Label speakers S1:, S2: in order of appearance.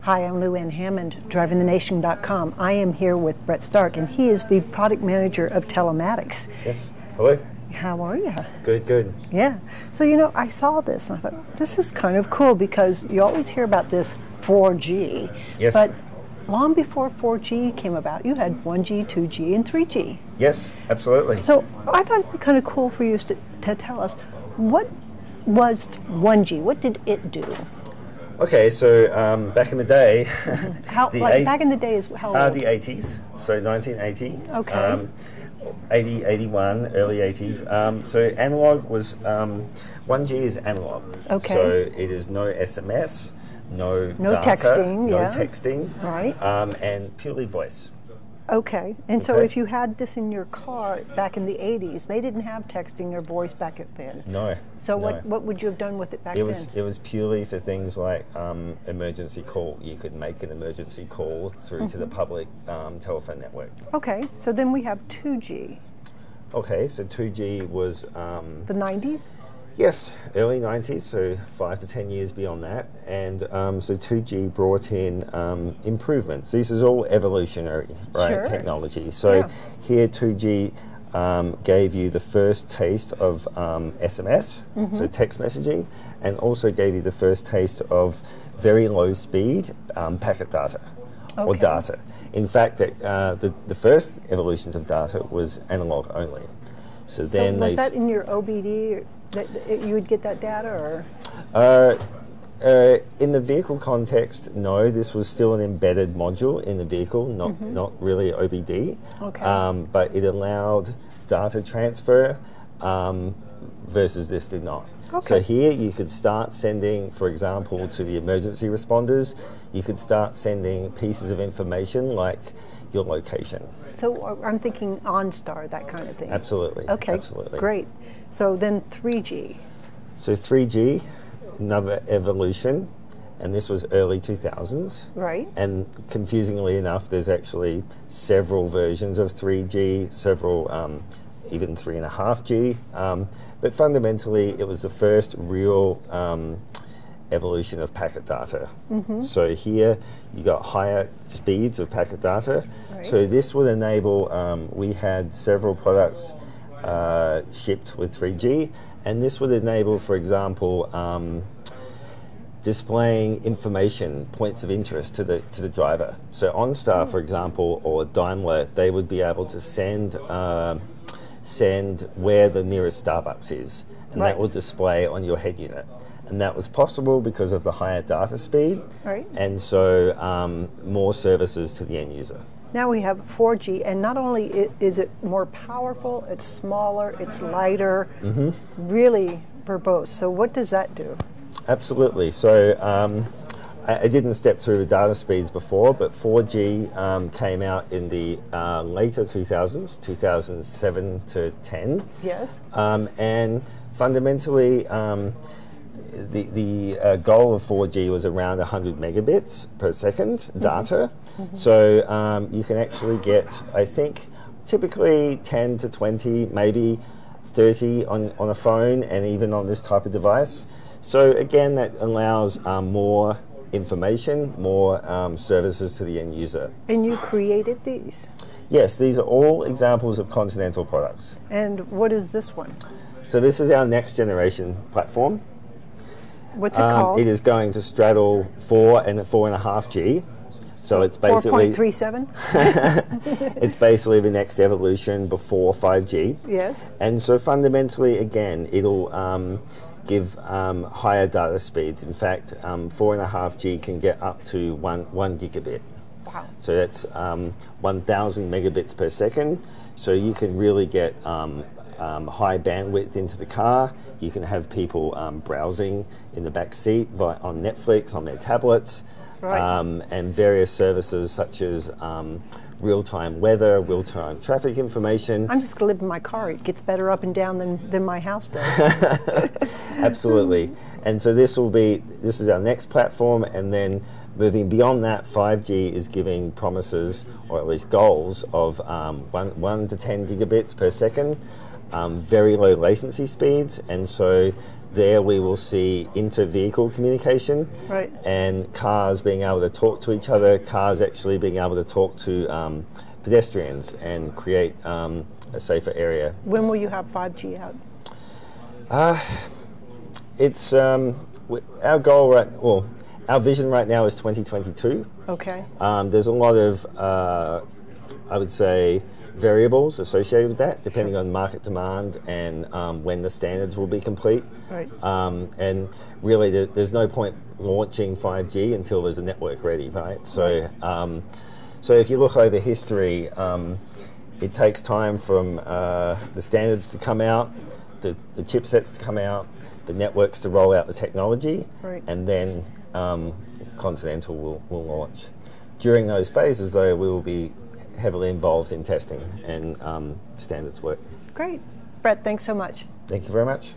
S1: Hi, I'm Lou Ann Hammond, drivingthenation.com. I am here with Brett Stark, and he is the product manager of telematics.
S2: Yes. Hello.
S1: How are you?
S2: Good, good.
S1: Yeah. So, you know, I saw this and I thought, this is kind of cool because you always hear about this 4G.
S2: Yes.
S1: But long before 4G came about, you had 1G, 2G, and 3G.
S2: Yes, absolutely.
S1: So I thought it'd be kind of cool for you to tell us, what was 1G? What did it do?
S2: Okay, so back in the day,
S1: back in the day is how old?
S2: the 80s, so 1980.
S1: Okay.
S2: 80, 81, early 80s. So analog was, 1G is analog.
S1: Okay.
S2: So it is no SMS, no data,
S1: texting,
S2: no
S1: yeah.
S2: texting,
S1: Right.
S2: and purely voice.
S1: Okay, and so
S2: Okay.
S1: if you had this in your car back in the 80s, they didn't have texting or voice back then.
S2: No.
S1: So
S2: no.
S1: what would you have done with it back then?
S2: It was purely for things like emergency call. You could make an emergency call through to the public telephone network.
S1: Okay, so then we have 2G.
S2: Okay, so 2G was
S1: The 90s?
S2: yes, early 90s, so 5 to 10 years beyond that, and so 2G brought in improvements. This is all evolutionary, right?
S1: Sure.
S2: Technology. So
S1: Yeah.
S2: here 2G gave you the first taste of SMS, so text messaging, and also gave you the first taste of very low speed packet data. Or
S1: Okay.
S2: data. In fact, the first evolutions of data was analog only. So then
S1: was that in your OBD, or that you would get that data, or?
S2: In the vehicle context, no. This was still an embedded module in the vehicle, not really OBD.
S1: Okay.
S2: But it allowed data transfer versus this did not.
S1: Okay.
S2: So here you could start sending, for example, to the emergency responders, you could start sending pieces of information like your location.
S1: So I'm thinking OnStar, that kind of thing.
S2: Absolutely.
S1: Okay,
S2: absolutely.
S1: great. So then 3G.
S2: So 3G, another evolution, and this was early 2000s.
S1: Right.
S2: And confusingly enough, there's actually several versions of 3G, several even 3.5G. But fundamentally, it was the first real evolution of packet data. So here you got higher speeds of packet data.
S1: Right.
S2: So this would enable, we had several products shipped with 3G, and this would enable, for example, displaying information, points of interest to the driver. So OnStar, for example, or Daimler, they would be able to send where the nearest Starbucks is, and
S1: Right.
S2: that will display on your head unit. And that was possible because of the higher data speed,
S1: Right.
S2: and so more services to the end user.
S1: Now we have 4G, and not only is it more powerful, it's smaller, it's lighter, really verbose. So what does that do?
S2: Absolutely. So I didn't step through the data speeds before, but 4G came out in the later 2000s, 2007 to 10.
S1: Yes.
S2: And fundamentally, the goal of 4G was around 100 megabits per second data. So you can actually get, I think, typically 10 to 20, maybe 30 on a phone, and even on this type of device. So again, that allows more information, more services to the end user.
S1: And you created these.
S2: Yes, these are all examples of Continental products.
S1: And what is this one?
S2: So this is our next generation platform.
S1: What's it called?
S2: It is going to straddle 4 and 4.5G. So it's basically
S1: 4.37?
S2: it's basically the next evolution before 5G.
S1: Yes.
S2: And so fundamentally, again, it'll give higher data speeds. In fact, 4.5G can get up to one gigabit.
S1: Wow.
S2: So that's 1,000 megabits per second. So you can really get high bandwidth into the car. You can have people browsing in the back seat on Netflix, on their tablets,
S1: Right.
S2: and various services such as real-time weather, real-time traffic information.
S1: I'm just going to live in my car. It gets better up and down than my house does.
S2: Absolutely. And so this is our next platform, and then moving beyond that, 5G is giving promises, or at least goals, of 1 to 10 gigabits per second, very low latency speeds, and so there we will see inter-vehicle communication,
S1: right,
S2: and cars being able to talk to each other, cars actually being able to talk to pedestrians and create a safer area.
S1: When will you have 5G out?
S2: It's our goal, well, our vision right now is 2022.
S1: Okay.
S2: There's a lot of, I would say, variables associated with that, depending on market demand and when the standards will be complete.
S1: Right.
S2: And really, there's no point launching 5G until there's a network ready, right? So, so if you look over history, it takes time from the standards to come out, the chipsets to come out, the networks to roll out the technology,
S1: right,
S2: and then Continental will launch. During those phases, though, we will be heavily involved in testing and standards work.
S1: Great. Brett, thanks so much.
S2: Thank you very much.